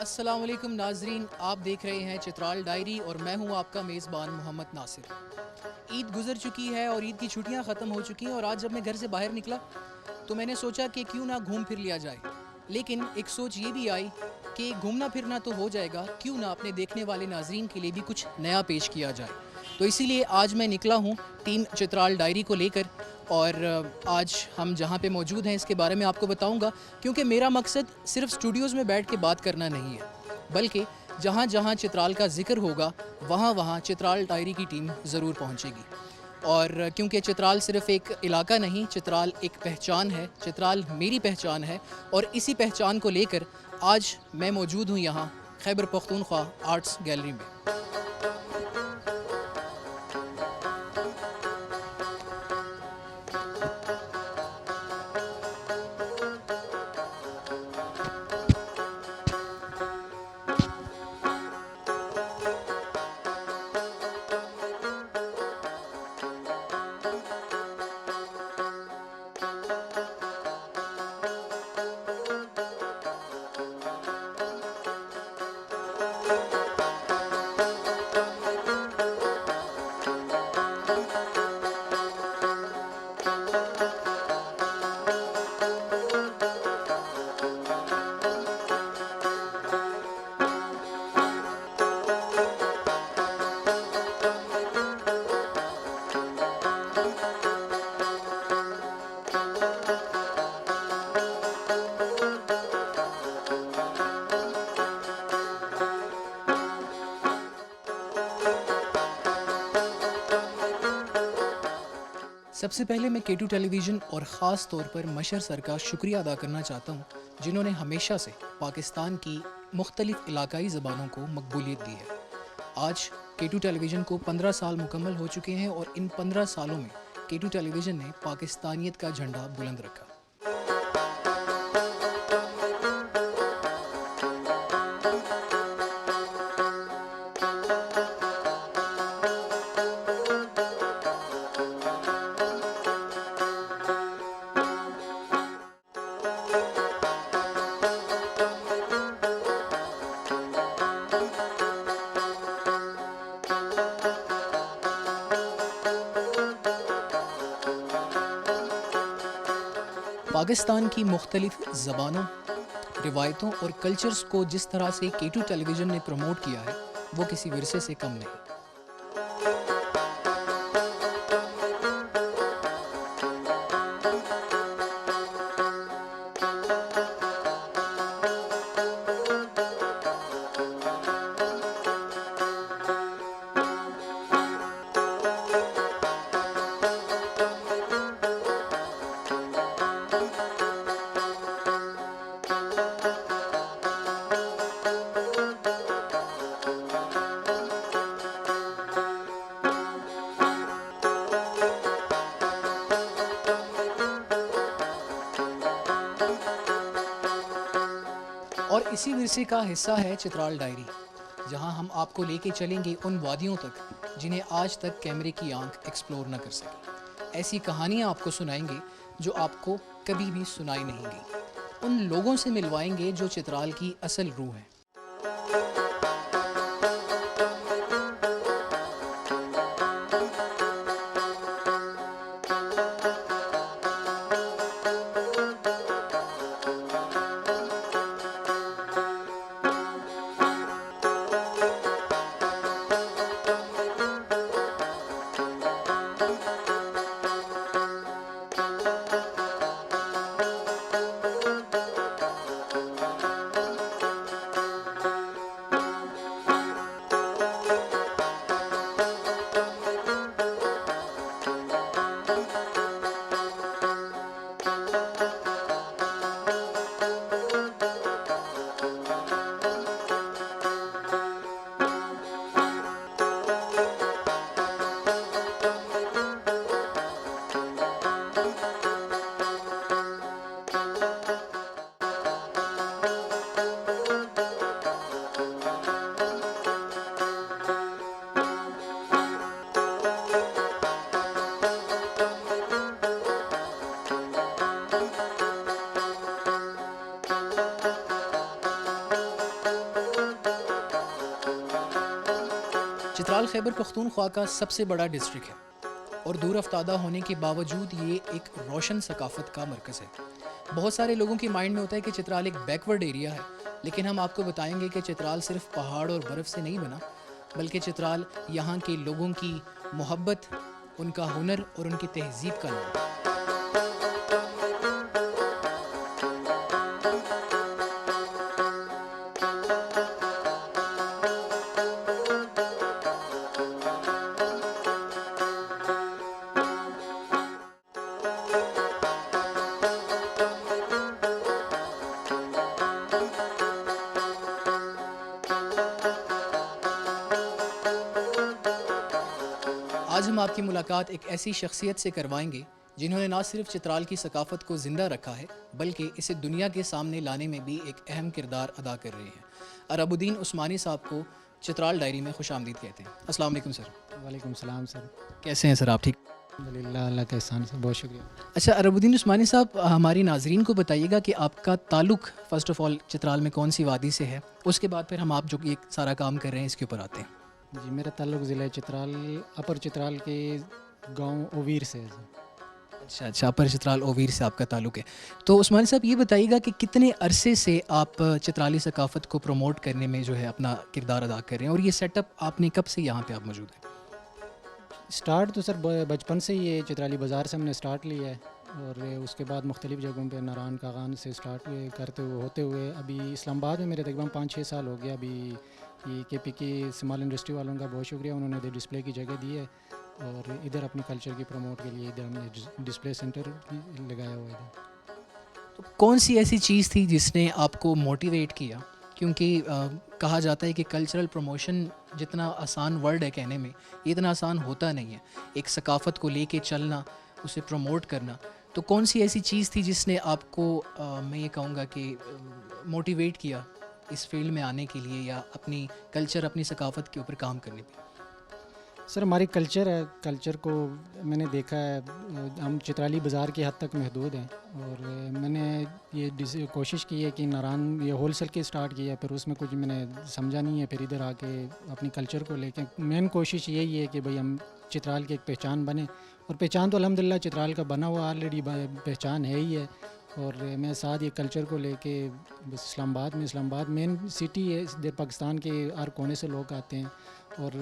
अस्सलाम वालेकुम नाजरीन, आप देख रहे हैं चित्राल डायरी और मैं हूं आपका मेज़बान मोहम्मद नासिर। ईद गुज़र चुकी है और ईद की छुट्टियां ख़त्म हो चुकी हैं और आज जब मैं घर से बाहर निकला तो मैंने सोचा कि क्यों ना घूम फिर लिया जाए। लेकिन एक सोच ये भी आई कि घूमना फिरना तो हो जाएगा, क्यों ना अपने देखने वाले नाजरीन के लिए भी कुछ नया पेश किया जाए। तो इसीलिए आज मैं निकला हूँ टीम चित्राल डायरी को लेकर और आज हम जहाँ पे मौजूद हैं इसके बारे में आपको बताऊंगा, क्योंकि मेरा मकसद सिर्फ स्टूडियोज़ में बैठ के बात करना नहीं है, बल्कि जहाँ जहाँ चित्राल का जिक्र होगा वहाँ वहाँ चित्राल डायरी की टीम ज़रूर पहुँचेगी। और क्योंकि चित्राल सिर्फ एक इलाका नहीं, चित्राल एक पहचान है, चित्राल मेरी पहचान है और इसी पहचान को लेकर आज मैं मौजूद हूँ यहाँ खैबर पख्तूनख्वा आर्ट्स गैलरी में। सबसे पहले मैं K2 टेलीविज़न और ख़ास तौर पर मशर सर का शुक्रिया अदा करना चाहता हूँ, जिन्होंने हमेशा से पाकिस्तान की मुख्तलिफ़ इलाकाई ज़बानों को मकबूलियत दी है। आज K2 टेलीविज़न को 15 साल मुकम्मल हो चुके हैं और इन 15 सालों में K2 टेलीविज़न ने पाकिस्तानियत का झंडा बुलंद रखा। पाकिस्तान की मुख्तलिफ़ ज़बानों, रिवायतों और कल्चर्स को जिस तरह से K2 टेलीविज़न ने प्रमोट किया है, वो किसी विरसे से कम नहीं। और इसी विरसे का हिस्सा है चित्राल डायरी, जहां हम आपको लेके चलेंगे उन वादियों तक जिन्हें आज तक कैमरे की आंख एक्सप्लोर न कर सकी। ऐसी कहानियां आपको सुनाएंगे जो आपको कभी भी सुनाई नहीं गई। उन लोगों से मिलवाएंगे जो चित्राल की असल रूह है। चित्राल खैबर पख्तूनख्वा का सबसे बड़ा डिस्ट्रिक्ट है और दूर अफ्तादा होने के बावजूद ये एक रोशन सकाफ़त का मरकज़ है। बहुत सारे लोगों की माइंड में होता है कि चित्राल एक बैकवर्ड एरिया है, लेकिन हम आपको बताएंगे कि चित्राल सिर्फ पहाड़ और बर्फ़ से नहीं बना, बल्कि चित्राल यहाँ के लोगों की मोहब्बत, उनका हुनर और उनकी तहज़ीब का नाम है। आज हम आपकी मुलाकात एक ऐसी शख्सियत से करवाएंगे जिन्होंने ना सिर्फ चित्राल की सकाफ़त को ज़िंदा रखा है, बल्कि इसे दुनिया के सामने लाने में भी एक अहम किरदार अदा कर रहे हैं। अरबुद्दीन उस्मानी साहब को चित्राल डायरी में खुशामदीद कहते हैं। अस्सलाम वालेकुम सर। वालेकुम सलाम सर। कैसे हैं सर आप? ठीक। अल्हम्दुलिल्लाह, अल्लाह का एहसान सर, बहुत शुक्रिया। अच्छा अरबुद्दीन उस्मानी साहब, हमारी नाजरीन को बताइएगा कि आपका ताल्लुक़ फ़र्स्ट ऑफ़ ऑल चित्राल में कौन सी वादी से है, उसके बाद फिर हम आप जो ये सारा काम कर रहे हैं इसके ऊपर आते हैं। जी, मेरा ताल्लुक़ ज़िला चित्राल, अपर चित्राल के गांव ओवीर से है सर। अच्छा, अपर चित्राल ओवीर से आपका ताल्लुक़ है। तो उस्मानी साहब ये बताइएगा कि कितने अरसे से आप चित्राली सकाफ़त को प्रमोट करने में जो है अपना किरदार अदा कर रहे हैं, और ये सेटअप आपने कब से यहाँ पे आप मौजूद हैं? स्टार्ट तो सर बचपन से ही ये चित्राली बाज़ार से हमने स्टार्ट लिया है, और उसके बाद मुख्तलिफ़ जगहों पे नारायण कागान से स्टार्ट करते हुए होते हुए अभी इस्लामाबाद में मेरे तकरीबन 5-6 साल हो गया। अभी ये KPK स्मॉल इंडस्ट्री वालों का बहुत शुक्रिया, उन्होंने इधर डिस्प्ले की जगह दी है, और इधर अपने कल्चर की प्रमोट के लिए इधर हमने डिस्प्ले सेंटर लगाया हुआ है इधर। तो कौन सी ऐसी चीज़ थी जिसने आपको मोटिवेट किया? क्योंकि कहा जाता है कि कल्चरल प्रमोशन जितना आसान वर्ड है कहने में, ये इतना आसान होता नहीं है। एक सकाफ़त को लेके चलना, उसे प्रमोट करना, तो कौन सी ऐसी चीज़ थी जिसने आपको मैं ये कहूँगा कि मोटिवेट किया इस फील्ड में आने के लिए या अपनी कल्चर, अपनी सकाफ़त के ऊपर काम करने पे? सर हमारी कल्चर है, कल्चर को मैंने देखा है, हम चित्राली बाज़ार की हद तक महदूद हैं, और मैंने ये कोशिश की है कि नारायण ये होलसेल के स्टार्ट किया, फिर उसमें कुछ मैंने समझा नहीं है, फिर इधर आके अपनी कल्चर को लेके मेन कोशिश यही है कि भाई हम चित्राल की एक पहचान बने, और पहचान तो अल्हम्दुलिल्लाह चित्राल का बना हुआ ऑलरेडी पहचान है ही है। और मैं साथ ये कल्चर को लेके बस इस्लामाबाद मेन सिटी है, इधर पाकिस्तान के हर कोने से लोग आते हैं, और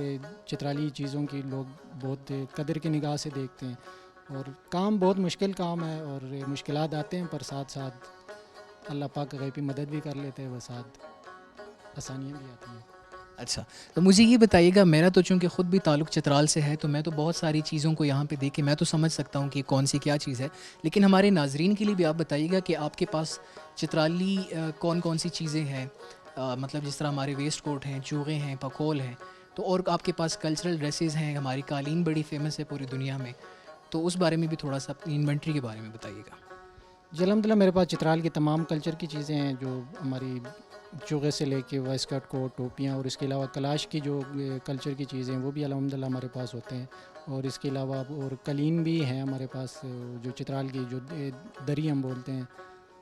चित्राली चीज़ों की लोग बहुत कदर की निगाह से देखते हैं, और काम बहुत मुश्किल काम है, और मुश्किलात आते हैं, पर साथ साथ अल्लाह पाक गैबी मदद भी कर लेते हैं, वो साथ आसानियाँ भी आती हैं। अच्छा, तो मुझे ये बताइएगा, मेरा तो चूँकि ख़ुद भी ताल्लुक़ चित्राल से है, तो मैं तो बहुत सारी चीज़ों को यहाँ पे देख के मैं तो समझ सकता हूँ कि कौन सी क्या चीज़ है, लेकिन हमारे नाज़रीन के लिए भी आप बताइएगा कि आपके पास चित्राली कौन कौन सी चीज़ें हैं, मतलब जिस तरह हमारे वेस्ट कोट हैं, चूग़े हैं, पकोल हैं, तो और आपके पास कल्चरल ड्रेसेस हैं, हमारी कालीन बड़ी फेमस है पूरी दुनिया में, तो उस बारे में भी थोड़ा सा अपनी इन्वेंट्री के बारे में बताइएगा। जी अल्हम्दुलिल्लाह, मेरे पास चित्राल की तमाम कल्चर की चीज़ें हैं, जो हमारी चोगे से लेके वाइस्कट कोट, टोपियाँ, और इसके अलावा कलाश की जो कल्चर की चीज़ें हैं वो भी अल्हम्दुलिल्लाह हमारे पास होते हैं, और इसके अलावा और कलीन भी हैं हमारे पास, जो चित्राल की जो दरी हम बोलते हैं,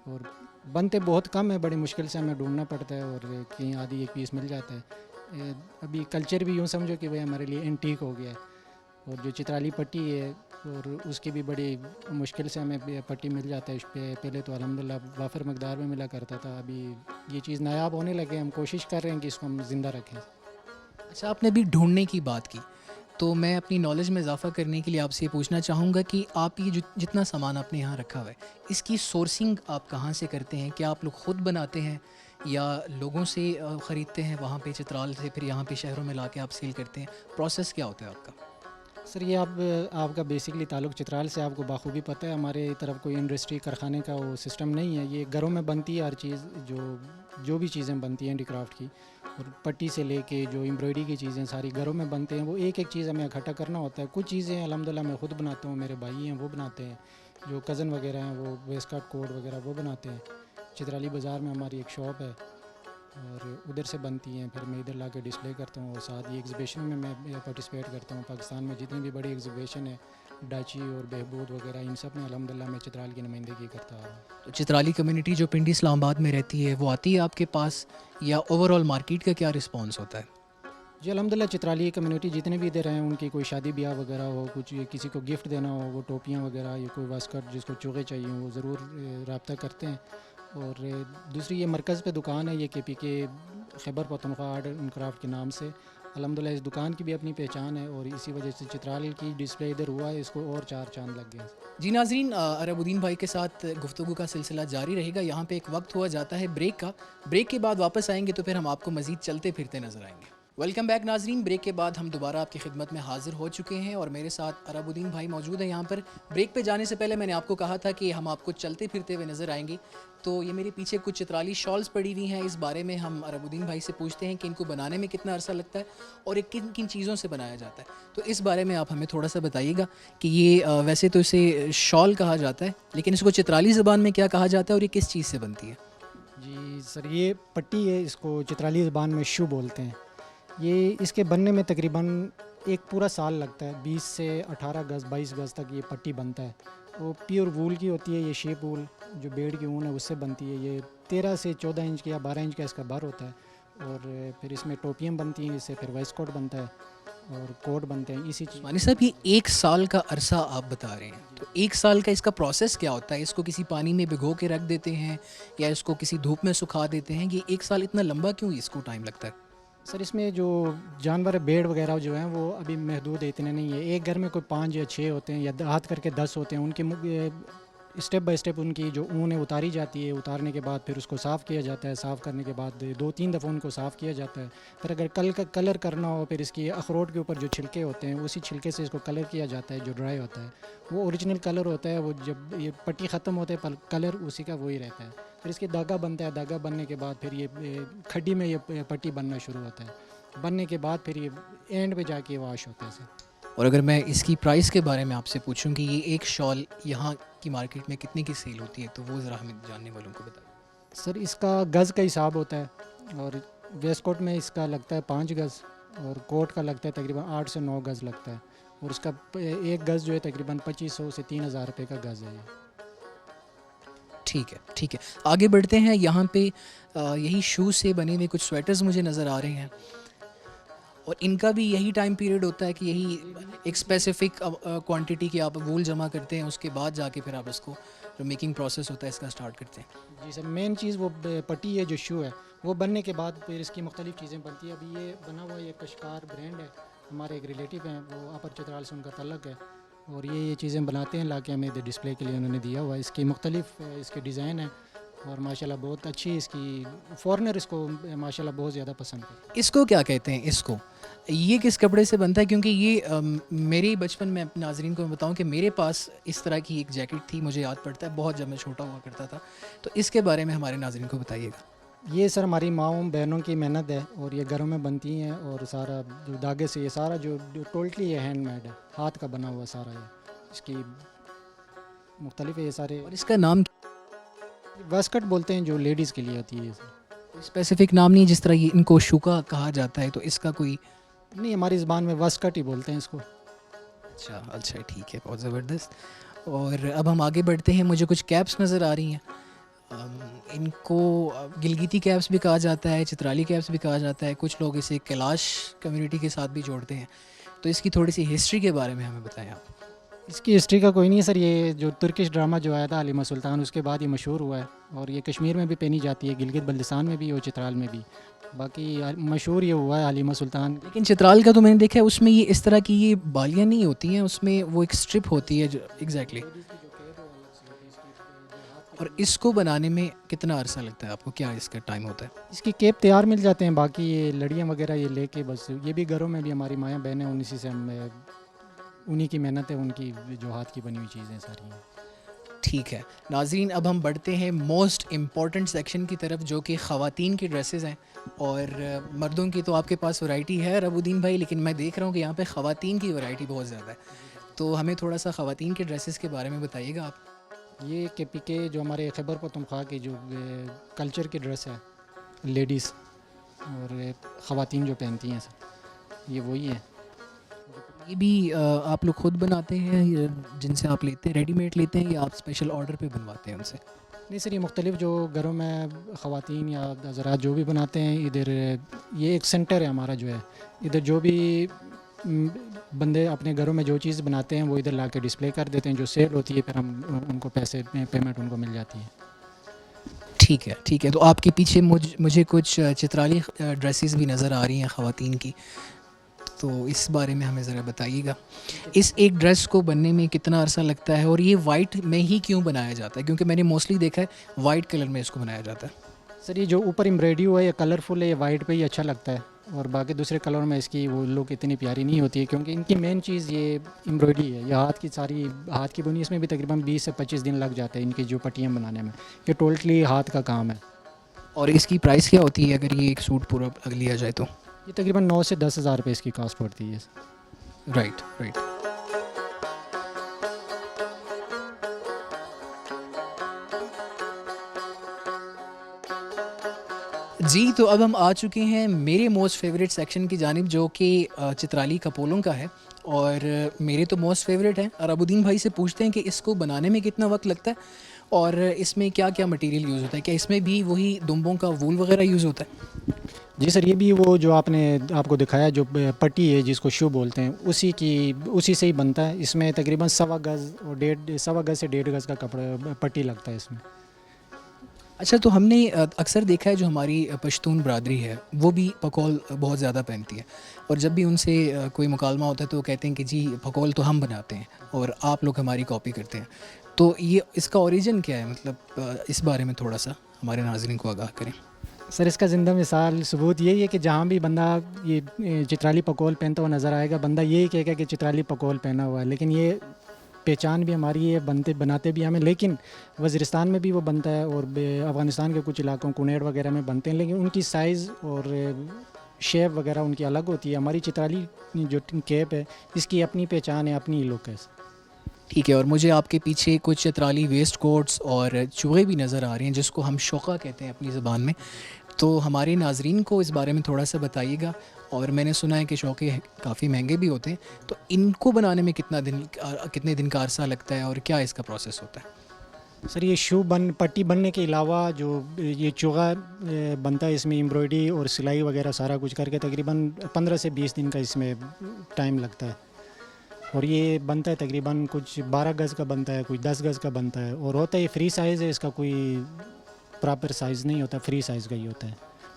और बनते बहुत कम है, बड़ी मुश्किल से हमें ढूंढना पड़ता है, और कहीं आधी एक पीस मिल जाता है। अभी कल्चर भी यूँ समझो कि भाई हमारे लिए एंटीक हो गया है, और जो चित्राली पट्टी है, और उसकी भी बड़ी मुश्किल से हमें पट्टी मिल जाता है। इस पे पहले तो अल्हम्दुलिल्लाह वाफर मकदार में मिला करता था, अभी ये चीज़ नायाब होने लगे, हम कोशिश कर रहे हैं कि इसको हम ज़िंदा रखें। अच्छा, आपने अभी ढूँढने की बात की, तो मैं अपनी नॉलेज में इजाफ़ा करने के लिए आपसे ये पूछना चाहूँगा कि आप ये जितना सामान आपने यहाँ रखा हुआ है, इसकी सोर्सिंग आप कहाँ से करते हैं? क्या आप लोग ख़ुद बनाते हैं या लोगों से ख़रीदते हैं वहाँ पे चित्राल से, फिर यहाँ पे शहरों में लाके आप सेल करते हैं? प्रोसेस क्या होता है आपका? सर ये आपका बेसिकली ताल्लुक़ चित्राल से आपको बाखूबी पता है, हमारे तरफ कोई इंडस्ट्री कारखाने का वो सिस्टम नहीं है, ये घरों में बनती है हर चीज़, जो भी चीज़ें बनती हैं हैंडीक्राफ्ट की, और पट्टी से लेके जो एम्ब्रॉयडरी की चीज़ें सारी घरों में बनते हैं, वो एक एक चीज़ हमें इकट्ठा करना होता है। कुछ चीज़ें अल्हम्दुलिल्लाह मैं ख़ुद बनाता हूँ, मेरे भाई हैं वो बनाते हैं, जो कज़न वगैरह हैं वो वेस्टकॉट कोट वगैरह वो बनाते हैं। चित्राली बाज़ार में हमारी एक शॉप है, और उधर से बनती हैं, फिर मैं इधर ला के डिस्प्ले करता हूँ, और साथ ही एग्ज़िबिशन में मैं पार्टिसिपेट करता हूँ। पाकिस्तान में जितनी भी बड़ी एग्ज़िबिशन है, डाची और बहबूद वगैरह, इन सब में अल्हम्दुलिल्लाह मैं चित्राल की नुमाइंदगी करता आ रहा हूँ। तो चित्राली कम्युनिटी जो पिंडी इस्लामाबाद में रहती है, वो आती है आपके पास, या ओवरऑल मार्केट का क्या रिस्पॉन्स होता है? जी अल्हम्दुलिल्लाह चित्राली कम्युनिटी जितने भी इधर हैं उनकी कोई शादी ब्याह वगैरह हो, कुछ किसी को गिफ्ट देना हो, वो टोपियाँ वगैरह या कोई वास्कट जिसको चूड़े चाहिए वो ज़रूर रब्ता करते हैं। और दूसरी ये मरकज़ पे दुकान है, ये KPK Khyber Pakhtunkhwa art and craft के नाम से। अल्हम्दुलिल्लाह इस दुकान की भी अपनी पहचान है और इसी वजह से चित्राल की डिस्प्ले इधर हुआ है, इसको और चार चांद लग गए हैं। जी नाज़रीन, अरबुद्दीन भाई के साथ गुफ्तगू का सिलसिला जारी रहेगा। यहाँ पे एक वक्त हुआ जाता है ब्रेक का। ब्रेक के बाद वापस आएंगे तो फिर हम आपको मज़ीद चलते फिरते नज़र आएंगे। वेलकम बैक नाज़रीन। ब्रेक के बाद हम दोबारा आपकी खिदमत में हाजिर हो चुके हैं और मेरे साथ अरबुद्दीन भाई मौजूद है यहाँ पर। ब्रेक पे जाने से पहले मैंने आपको कहा था कि हम आपको चलते फिरते हुए नज़र आएंगे, तो ये मेरे पीछे कुछ चित्राली शॉल्स पड़ी हुई हैं। इस बारे में हम अरबुद्दीन भाई से पूछते हैं कि इनको बनाने में कितना अरसा लगता है और ये किन किन चीज़ों से बनाया जाता है। तो इस बारे में आप हमें थोड़ा सा बताइएगा कि ये वैसे तो इसे शॉल कहा जाता है, लेकिन इसको चित्राली ज़बान में क्या कहा जाता है और ये किस चीज़ से बनती है? जी सर, ये पट्टी है, इसको चित्राली ज़बान में शू बोलते हैं। ये इसके बनने में तकरीबन एक पूरा साल लगता है। 20 से 18 गज़ 22 गज़ तक ये पट्टी बनता है। वो प्योर वूल की होती है, ये शेप वूल जो भेड़ की ऊन है उससे बनती है। ये 13 से 14 इंच का या 12 इंच का इसका बर होता है। और फिर इसमें टोपियाँ बनती हैं, इससे फिर वेस्ट कोट बनता है और कोट बनते हैं इसी चीज़। मानी साहब, ये एक साल का अरसा आप बता रहे हैं, तो एक साल का इसका प्रोसेस क्या होता है? इसको किसी पानी में भिगो के रख देते हैं या इसको किसी धूप में सुखा देते हैं? ये एक साल इतना लंबा क्यों इसको टाइम लगता है? सर इसमें जो जानवर भेड़ वगैरह जो हैं वो अभी महदूद है, इतने नहीं है। एक घर में कोई 5 या 6 होते हैं या हाथ करके 10 होते हैं। उनकी स्टेप बाय स्टेप उनकी जो ऊन है उतारी जाती है। उतारने के बाद फिर उसको साफ़ किया जाता है। साफ़ करने के बाद 2-3 दफ़ा उनको साफ़ किया जाता है। फिर अगर कलर करना हो, फिर इसकी अखरोट के ऊपर जो छिलके होते हैं उसी छिलके से इसको कलर किया जाता है। जो ड्राई होता है वो ओरिजिनल कलर होता है। वो जब ये पट्टी ख़त्म होता है कलर उसी का वही रहता है। फिर इसके धागा बनता है। धागा बनने के बाद फिर ये खड्डी में ये पट्टी बनना शुरू होता है। बनने के बाद फिर ये एंड पे जाके वाश होता है सर। और अगर मैं इसकी प्राइस के बारे में आपसे पूछूं कि ये एक शॉल यहाँ की मार्केट में कितने की सेल होती है, तो वो ज़रा हमें जानने वालों को बताइए। सर इसका गज़ का हिसाब होता है और वेस्ट कोट में इसका लगता है 5 गज़ और कोट का लगता है तकरीबन 8 से 9 गज़ लगता है। और इसका एक गज़ जो है तकरीबन 2500 से 3000 रुपये का गज़ है ये। ठीक है, ठीक है, आगे बढ़ते हैं। यहाँ पे यही शूज़ से बने हुए कुछ स्वेटर्स मुझे नज़र आ रहे हैं और इनका भी यही टाइम पीरियड होता है कि यही एक स्पेसिफिक क्वांटिटी की आप वूल जमा करते हैं, उसके बाद जाके फिर आप इसको जो मेकिंग प्रोसेस होता है इसका स्टार्ट करते हैं। जी सर, मेन चीज़ वो पट्टी है जो शू है, वो बनने के बाद फिर इसकी मुख्तलिफ़ चीज़ें बनती है। अभी ये बना हुआ ये कशकार ब्रांड है, हमारे एक रिलेटिव हैं, वो अपर चित्राल से उनका तल्लक है और ये चीज़ें बनाते हैं, लाके हमें डिस्प्ले के लिए उन्होंने दिया हुआ है। इसकी मुख्तलिफ़ इसके डिज़ाइन है और माशाल्लाह बहुत अच्छी इसकी, फ़ॉरेनर इसको माशाल्लाह बहुत ज़्यादा पसंद करते हैं। इसको क्या कहते हैं? इसको ये किस कपड़े से बनता है? क्योंकि ये मेरे बचपन में अपने नाज़रीन को मैं बताऊं कि मेरे पास इस तरह की एक जैकेट थी, मुझे याद पड़ता है बहुत, जब मैं छोटा हुआ करता था। तो इसके बारे में हमारे नाज़रीन को बताइएगा। ये सर हमारी माँओं बहनों की मेहनत है और ये घरों में बनती हैं और सारा जो धागे से ये सारा जो टोटली ये हैंडमेड है, हाथ का बना हुआ सारा ये। इसकी मुख्तलिफ है ये सारे। और इसका नाम वेस्कट बोलते हैं जो लेडीज़ के लिए होती है ये सर। स्पेसिफिक नाम नहीं, जिस तरह ये इनको शुका कहा जाता है, तो इसका कोई? नहीं, हमारी ज़बान में वेस्कट ही बोलते हैं इसको। अच्छा अच्छा, ठीक है, बहुत ज़बरदस्त। और अब हम आगे बढ़ते हैं। मुझे कुछ कैप्स नज़र आ रही हैं। इनको गिलगिती कैप्स भी कहा जाता है, चित्राली कैप्स भी कहा जाता है। कुछ लोग इसे कैलाश कम्युनिटी के साथ भी जोड़ते हैं। तो इसकी थोड़ी सी हिस्ट्री के बारे में हमें बताएं आप। इसकी हिस्ट्री का कोई नहीं है सर। ये जो तुर्किश ड्रामा जो आया था हलीमा सुल्तान, उसके बाद ये मशहूर हुआ है और ये कश्मीर में भी पहनी जाती है, गिलगित बल्दिस्तान में भी और चित्राल में भी। बाकी मशहूर ये हुआ है हलीमा सुल्तान। लेकिन चित्राल का तो मैंने देखा है, उसमें ये इस तरह की ये बालियाँ नहीं होती हैं, उसमें वो एक स्ट्रिप होती है जो एग्जैक्टली। और इसको बनाने में कितना अरसा लगता है आपको? क्या इसका टाइम होता है? इसकी केप तैयार मिल जाते हैं, बाकी ये लड़ियाँ वगैरह ये लेके बस, ये भी घरों में भी हमारी माएँ बहनें उन्हीं से हम उन्हीं की मेहनत है, उनकी जो हाथ की बनी हुई चीज़ें सारी हैं। ठीक है नाज़रीन, अब हम बढ़ते हैं मोस्ट इम्पॉर्टेंट सेक्शन की तरफ, जो कि ख़वातीन की ड्रेसेस हैं। और मर्दों की तो आपके पास वैरायटी है रबुद्दीन भाई, लेकिन मैं देख रहा हूँ कि यहाँ पे ख़वातीन की वैरायटी बहुत ज़्यादा है। तो हमें थोड़ा सा ख़वातीन के ड्रेसेस के बारे में बताइएगा आप। ये KPK जो हमारे खैबर पख्तूनख्वा की जो कल्चर की ड्रेस है लेडीज़ और ख़वातीन जो पहनती हैं सर, ये वही है। ये भी आप लोग खुद बनाते हैं जिनसे आप लेते हैं, रेडीमेड लेते हैं, या आप स्पेशल ऑर्डर पे बनवाते हैं उनसे? नहीं सर, ये मुख्तलिफ़ जो घरों में ख़वातीन या हज़रात जो भी बनाते हैं, इधर ये एक सेंटर है हमारा जो है। इधर जो भी म, बंदे अपने घरों में जो चीज़ बनाते हैं वो इधर ला के डिस्प्ले कर देते हैं, जो सेल होती है फिर हम उनको पैसे पेमेंट उनको मिल जाती है। ठीक है, ठीक है। तो आपके पीछे मुझे कुछ चित्राली ड्रेसेस भी नज़र आ रही हैं ख़वातीन की, तो इस बारे में हमें ज़रा बताइएगा। इस एक ड्रेस को बनने में कितना अरसा लगता है और ये वाइट में ही क्यों बनाया जाता है? क्योंकि मैंने मोस्टली देखा है वाइट कलर में इसको बनाया जाता है। सर ये जो ऊपर एम्ब्रॉयडरी हुआ है ये कलरफुल है, ये वाइट पे ही अच्छा लगता है, और बाकी दूसरे कलर में इसकी वो लुक इतनी प्यारी नहीं होती है, क्योंकि इनकी मेन चीज़ ये एम्ब्रॉयडरी है। ये हाथ की सारी हाथ की बुनी, इसमें भी तकरीबन 20 से 25 दिन लग जाते हैं इनकी जो पट्टियाँ बनाने में। ये टोटली हाथ का काम है। और इसकी प्राइस क्या होती है अगर ये एक सूट पूरा लिया जाए तो? ये तकरीबन 9 से 10 हज़ार रुपये इसकी कास्ट पड़ती है। Right, right. जी, तो अब हम आ चुके हैं मेरे मोस्ट फेवरेट सेक्शन की जानिब, जो कि चित्राली कपोलों का है। और मेरे तो मोस्ट फेवरेट हैं। अरबुद्दीन भाई से पूछते हैं कि इसको बनाने में कितना वक्त लगता है और इसमें क्या क्या मटेरियल यूज़ होता है? क्या इसमें भी वही दुम्बों का वूल वगैरह यूज़ होता है? जी सर, ये भी वो जो आपने आपको दिखाया जो पट्टी है जिसको शू बोलते हैं, उसी से ही बनता है। इसमें तकरीबन 1.25 से 1.5 गज़ का कपड़ा पट्टी लगता है इसमें। अच्छा, तो हमने अक्सर देखा है जो हमारी पश्तून बरादरी है वो भी पकौल बहुत ज़्यादा पहनती है, और जब भी उनसे कोई मुकालमा होता है तो वो कहते हैं कि जी पकौल तो हम बनाते हैं और आप लोग हमारी कॉपी करते हैं। तो ये इसका ओरिजिन क्या है? मतलब इस बारे में थोड़ा सा हमारे नाज़रीन को आगाह करें। सर इसका ज़िंदा मिसाल सबूत यही है कि जहाँ भी बंदा ये चित्राली पकौल पहनता हुआ नज़र आएगा, बंदा यही कहेगा कि चित्राली पकौल पहना हुआ है। लेकिन ये पहचान भी हमारी है, बनाते भी हमें, लेकिन वज़ीरिस्तान में भी वो बनता है और अफ़गानिस्तान के कुछ इलाकों कुनेड वगैरह में बनते हैं, लेकिन उनकी साइज़ और शेप वगैरह उनकी अलग होती है। हमारी चित्राली जो कैप है इसकी अपनी पहचान है, अपनी लुक है। ठीक है। और मुझे आपके पीछे कुछ चित्राली वेस्ट कोट्स और चूहे भी नज़र आ रहे हैं जिसको हम शोका कहते हैं अपनी ज़बान में। तो हमारे नाजरीन को इस बारे में थोड़ा सा बताइएगा। और मैंने सुना है कि शौक़े काफ़ी महंगे भी होते हैं, तो इनको बनाने में कितने दिन का अरसा लगता है और क्या इसका प्रोसेस होता है? सर ये पट्टी बनने के अलावा जो ये चोगा बनता है, इसमें एम्ब्रॉयडरी और सिलाई वगैरह सारा कुछ करके तकरीबन 15 से 20 दिन का इसमें टाइम लगता है। और ये बनता है तकरीबन कुछ 12 गज़ का बनता है, कुछ 10 गज़ का बनता है, और होता है फ्री साइज़ है, इसका कोई प्रॉपर साइज़ नहीं होता, फ्री साइज़ का ही होता है।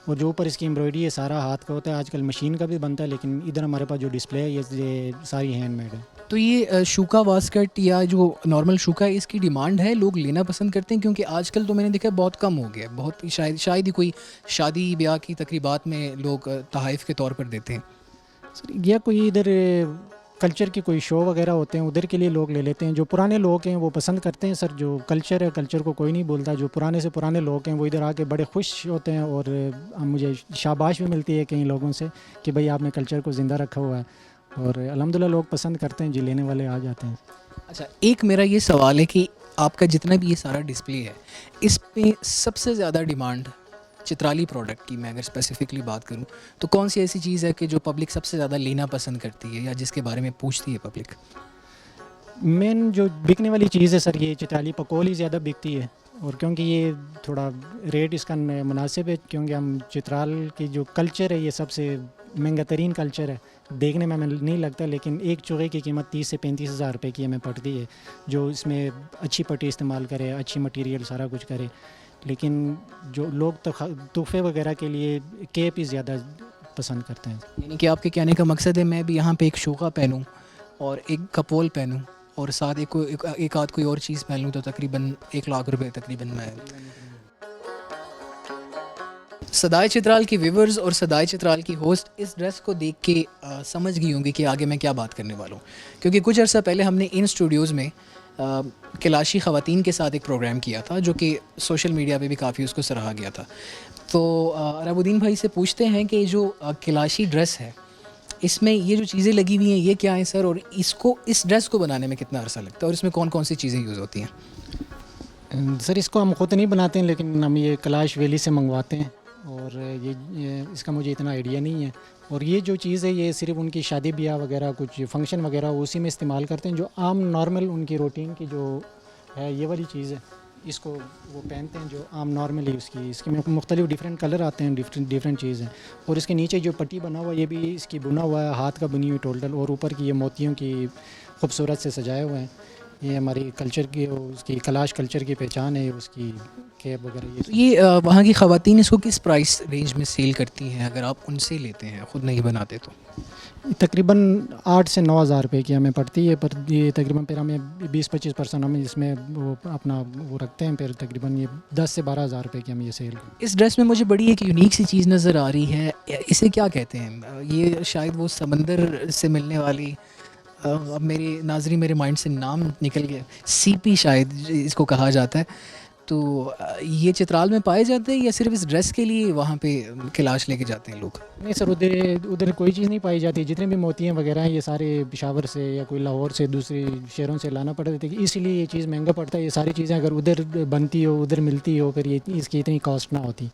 और जो ऊपर इसकी एम्ब्रॉयडरी है सारा हाथ का होता है। आजकल मशीन का भी बनता है, लेकिन इधर हमारे पास जो डिस्प्ले है ये सारी हैंडमेड है। तो ये शूका वास्कट या जो नॉर्मल शूका है इसकी डिमांड है, लोग लेना पसंद करते हैं? क्योंकि आजकल तो मैंने देखा है बहुत कम हो गया है, बहुत शायद ही कोई शादी ब्याह की तकरीबात में लोग तोहफ़े के तौर पर देते हैं। सर या कोई इधर कल्चर की कोई शो वगैरह होते हैं उधर के लिए लोग ले लेते हैं। जो पुराने लोग हैं वो पसंद करते हैं। सर जो कल्चर है, कल्चर को कोई नहीं बोलता। जो पुराने से पुराने लोग हैं वो इधर आके बड़े खुश होते हैं, और मुझे शाबाश भी मिलती है कई लोगों से कि भाई आपने कल्चर को ज़िंदा रखा हुआ है, और अल्हम्दुलिल्लाह लोग पसंद करते हैं जी, लेने वाले आ जाते हैं। अच्छा, एक मेरा ये सवाल है कि आपका जितना भी ये सारा डिस्प्ले है, इस पे सबसे ज़्यादा डिमांड चित्राली प्रोडक्ट की मैं अगर स्पेसिफिकली बात करूं, तो कौन सी ऐसी चीज़ है कि जो पब्लिक सबसे ज़्यादा लेना पसंद करती है या जिसके बारे में पूछती है पब्लिक? मेन जो बिकने वाली चीज़ है सर ये चित्राली पकौल ही ज़्यादा बिकती है, और क्योंकि ये थोड़ा रेट इसका मुनासिब है, क्योंकि हम चित्राल की जो कल्चर है ये सबसे महंगा तरीन कल्चर है। देखने में हमें नहीं लगता, लेकिन एक चूहे की कीमत 30 से 35 हज़ार रुपये की हमें पड़ती है, जो इसमें अच्छी पट्टी इस्तेमाल करे, अच्छी मटेरियल सारा कुछ करे। लेकिन जो लोग तोहफे वगैरह के लिए केप ही ज़्यादा पसंद करते हैं। यानी कि आपके कहने का मकसद है मैं भी यहाँ पे एक शोका पहनूँ और एक कपोल पहनूँ और साथ एक आध कोई और चीज़ पहन लूँ तो तकरीबन 1 लाख रुपए तकरीबन मैं। सदाए चित्राल की व्यूवर्स और सदाए चित्राल की होस्ट इस ड्रेस को देख के समझ गई होंगी कि आगे मैं क्या बात करने वाला हूँ, क्योंकि कुछ अर्सा पहले हमने इन स्टूडियोज़ में कलाशी ख़वातीन के साथ एक प्रोग्राम किया था जो कि सोशल मीडिया पे भी काफ़ी उसको सराहा गया था। तो अरबुद्दीन भाई से पूछते हैं कि जो कलाशी ड्रेस है इसमें ये जो चीज़ें लगी हुई हैं ये क्या है सर, और इस ड्रेस को बनाने में कितना अरसा लगता है और इसमें कौन कौन सी चीज़ें यूज़ होती हैं? सर इसको हम ख़ुद नहीं बनाते हैं, लेकिन हम ये कलाश वैली से मंगवाते हैं, और ये इसका मुझे इतना आइडिया नहीं है। और ये जो चीज़ है ये सिर्फ उनकी शादी ब्याह वगैरह कुछ फंक्शन वगैरह उसी में इस्तेमाल करते हैं। जो आम नॉर्मल उनकी रूटीन की जो है ये वाली चीज़ है, इसको वो पहनते हैं जो आम नॉर्मली उसकी इसके में मुख्तलिफ डिफरेंट कलर आते हैं, डिफरेंट डिफरेंट चीज़ हैं। और इसके नीचे जो पट्टी बना हुआ है ये भी इसकी बुना हुआ है, हाथ का बनी हुई टोटल, और ऊपर की ये मोतियों की खूबसूरत से सजाए हुए हैं। ये हमारी कल्चर की, उसकी कलाश कल्चर की पहचान है, उसकी कैप वगैरह ये तो ये वहाँ की ख़वातीन इसको किस प्राइस रेंज में सेल करती हैं अगर आप उनसे लेते हैं, ख़ुद नहीं बनाते तो? तकरीबन 8 से 9 हज़ार रुपये की हमें पड़ती है, पर ये तकरीबन फिर हमें 20-25% हम इसमें वो अपना वो रखते हैं, फिर तकरीबन ये 10 से 12 हज़ार रुपये की हम ये सेल। इस ड्रेस में मुझे बड़ी एक यूनिक सी चीज़ नज़र आ रही है, इसे क्या कहते हैं? ये शायद वो समंदर से मिलने वाली अब मेरे नाज़रीन मेरे माइंड से नाम निकल गया, सीपी शायद इसको कहा जाता है। तो ये चित्राल में पाए जाते हैं या सिर्फ इस ड्रेस के लिए वहाँ पे कैलाश लेके जाते हैं लोग? नहीं सर, उधर उधर कोई चीज़ नहीं पाई जाती। जितने भी मोतियाँ वगैरह हैं ये सारे पेशावर से या कोई लाहौर से दूसरी शहरों से लाना पड़ता है, इसीलिए ये चीज़ महंगा पड़ता है। ये सारी चीज़ें अगर उधर बनती हो, उधर मिलती हो, फिर ये इसकी इतनी कॉस्ट ना होती।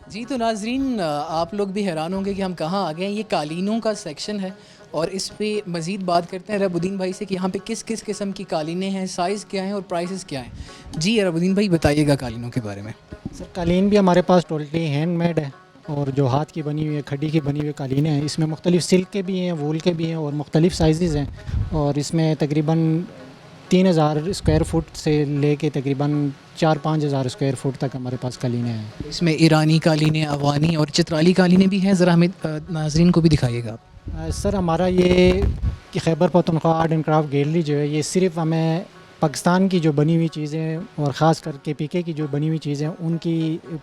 जी, तो नाज़रीन आप लोग भी हैरान होंगे कि हम कहाँ आ गए हैं। ये कालीनों का सेक्शन है और इस पे मज़ीद बात करते हैं रबुद्दीन भाई से कि यहाँ पे किस किस किस्म की कालीनें हैं, साइज़ क्या हैं और प्राइसेस क्या हैं। जी रबुद्दीन भाई बताइएगा कालीनों के बारे में। सर कालीन भी हमारे पास टोटली हैंडमेड है, और जो हाथ की बनी हुई है, खड्डी की बनी हुई कालीनें हैं। इसमें मुख्तलिफ सिल्क के भी हैं, वूल के भी हैं, और मुख्तलिफ साइज़ हैं। और इसमें तकरीबन 3000 स्क्वायर फुट से लेके तकरीबन 4-5 हज़ार स्क्वायर फुट तक हमारे पास कालीनें हैं। इसमें ईरानी कालीनें, अफ़गानी और चित्राली कालीनें भी हैं। ज़रा हमें नाज़रीन को भी दिखाइएगा आप। सर हमारा ये कि Khyber Pakhtunkhwa art and craft gallery जो है, ये सिर्फ़ हमें पाकिस्तान की जो बनी हुई चीज़ें और ख़ास करके पीके की जो बनी हुई चीज़ें उनकी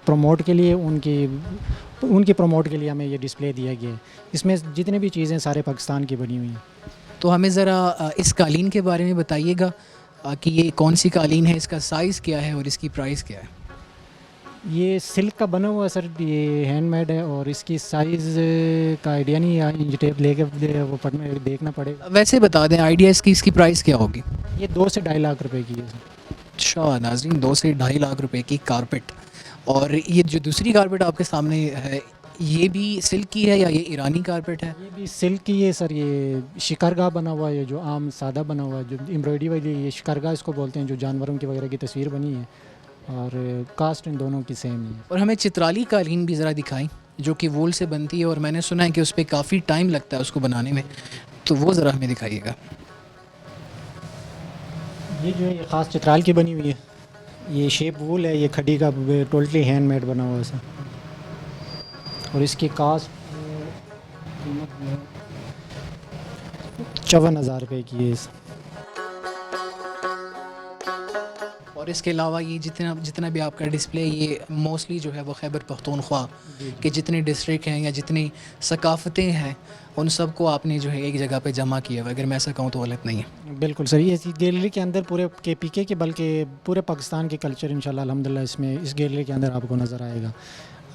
प्रमोट के लिए, उनकी प्रमोट के लिए हमें ये डिस्प्ले दिया गया है। इसमें जितनी भी चीज़ें सारे पाकिस्तान की बनी हुई हैं। तो हमें ज़रा इस कालीन के बारे में बताइएगा कि ये कौन सी कालीन है, इसका साइज़ क्या है और इसकी प्राइस क्या है? ये सिल्क का बना हुआ है सर, ये हैंडमेड है, और इसकी साइज़ का आइडिया नहीं है, इंच टेप लेके वो पढ़ना देखना पड़ेगा। वैसे बता दें आइडिया इसकी प्राइस क्या होगी? ये 2 से 2.5 लाख रुपए की है सर। अच्छा नाज़रीन, 2 से 2.5 लाख रुपए की कारपेट। और ये जो दूसरी कारपेट आपके सामने है, ये भी सिल्क की है या ये ईरानी कारपेट है? ये भी सिल्क की है सर। ये शिकारगाह बना हुआ है, जो आम सादा बना हुआ है, जो एम्ब्रॉयडरी वाली, ये शिकारगाह इसको बोलते हैं, जो जानवरों की वगैरह की तस्वीर बनी है, और कास्ट इन दोनों की सेम है। और हमें चित्राली कालीन भी ज़रा दिखाएं जो कि वूल से बनती है और मैंने सुना है कि उस पर काफ़ी टाइम लगता है उसको बनाने में, तो वो ज़रा हमें दिखाइएगा। ये जो है ये ख़ास चित्राल की बनी हुई है। ये शेप वूल है, ये खड्डी का टोटली हैंडमेड बना हुआ है सर। और इसकी कास्ट कीमत 54,000 रुपये की है। और इसके अलावा ये जितना जितना भी आपका डिस्प्ले, ये मोस्टली जो है वो खैबर पख्तूनख्वा के जितने डिस्ट्रिक्ट हैं या जितनी सकाफ़तें हैं उन सब को आपने जो है एक जगह पे जमा किया हुआ, अगर मैं ऐसा कहूँ तो गलत नहीं है। बिल्कुल सर, ये गैलरी के अंदर पूरे के पीके के बल्कि पूरे पाकिस्तान के कल्चर इंशाल्लाह अल्हम्दुलिल्लाह इसमें इस गैलरी के अंदर आपको नज़र आएगा।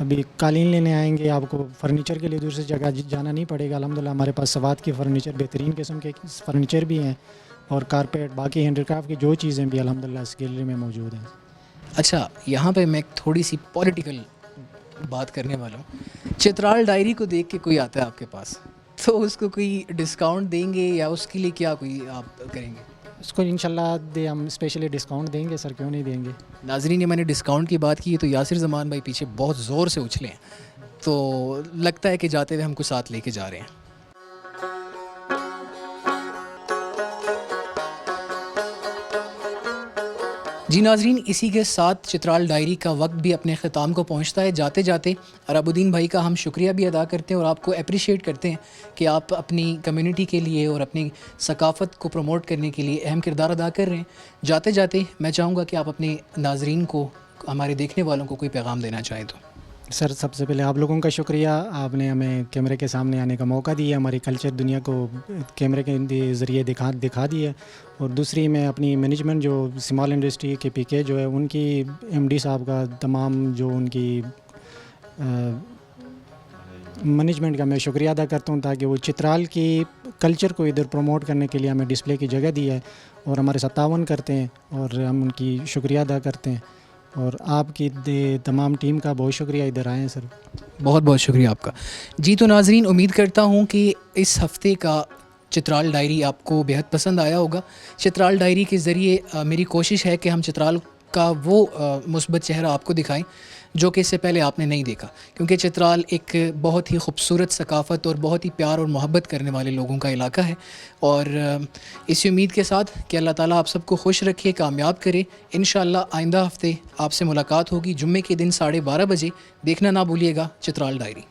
अभी कालीन लेने आएंगे, आपको फ़र्नीचर के लिए दूसरी जगह जाना नहीं पड़ेगा। अल्हम्दुलिल्लाह हमारे पास सवात के फ़र्नीचर, बेहतरीन किस्म के फ़र्नीचर भी हैं, और कारपेट, बाकी हैंडीक्राफ्ट की जो चीज़ें भी अल्हम्दुलिल्लाह इस गैलरी में मौजूद हैं। अच्छा, यहाँ पे मैं एक थोड़ी सी पॉलिटिकल बात करने वाला हूँ। चित्राल डायरी को देख के कोई आता है आपके पास तो उसको कोई डिस्काउंट देंगे या उसके लिए क्या कोई आप करेंगे? उसको इंशाल्लाह हम स्पेशली डिस्काउंट देंगे सर, क्यों नहीं देंगे। नाज़रीन, ये मैंने डिस्काउंट की बात की तो यासिर ज़मान भाई पीछे बहुत ज़ोर से उछले हैं, तो लगता है कि जाते हुए हम कुछ साथ लेके जा रहे हैं। जी नाजरीन, इसी के साथ चित्राल डायरी का वक्त भी अपने ख़िताम को पहुंचता है। जाते जाते अरबुद्दीन भाई का हम शुक्रिया भी अदा करते हैं और आपको अप्रिशिएट करते हैं कि आप अपनी कम्युनिटी के लिए और अपनी सकाफ़त को प्रमोट करने के लिए अहम किरदार अदा कर रहे हैं। जाते जाते मैं चाहूँगा कि आप अपने नाजरीन को, हमारे देखने वालों को कोई पैगाम देना चाहें तो। सर सबसे पहले आप लोगों का शुक्रिया, आपने हमें कैमरे के सामने आने का मौका दिया, हमारी कल्चर दुनिया को कैमरे के ज़रिए दिखा दिया। और दूसरी मैं अपनी मैनेजमेंट जो स्मॉल इंडस्ट्री के पीके जो है उनकी एमडी साहब का, तमाम जो उनकी मैनेजमेंट का मैं शुक्रिया अदा करता हूँ, ताकि वो चित्राल की कल्चर को इधर प्रमोट करने के लिए हमें डिस्प्ले की जगह दी है और हमारे साथ तावन करते हैं और हम उनकी शुक्रिया अदा करते हैं। और आपकी तमाम टीम का बहुत शुक्रिया, इधर आए हैं सर। बहुत बहुत शुक्रिया आपका। जी तो नाजरीन, उम्मीद करता हूँ कि इस हफ़्ते का चित्राल डायरी आपको बेहद पसंद आया होगा। चित्राल डायरी के ज़रिए मेरी कोशिश है कि हम चित्राल का वो मुस्बत चेहरा आपको दिखाएं जो कि इससे पहले आपने नहीं देखा, क्योंकि चित्राल एक बहुत ही खूबसूरत सकाफ़त और बहुत ही प्यार और मोहब्बत करने वाले लोगों का इलाका है। और इसी उम्मीद के साथ कि अल्लाह ताला आप सबको खुश रखे, कामयाब करे। इंशाअल्लाह आइंदा हफ़्ते आपसे मुलाकात होगी जुम्मे के दिन 12:30 बजे। देखना ना भूलिएगा चित्राल डायरी।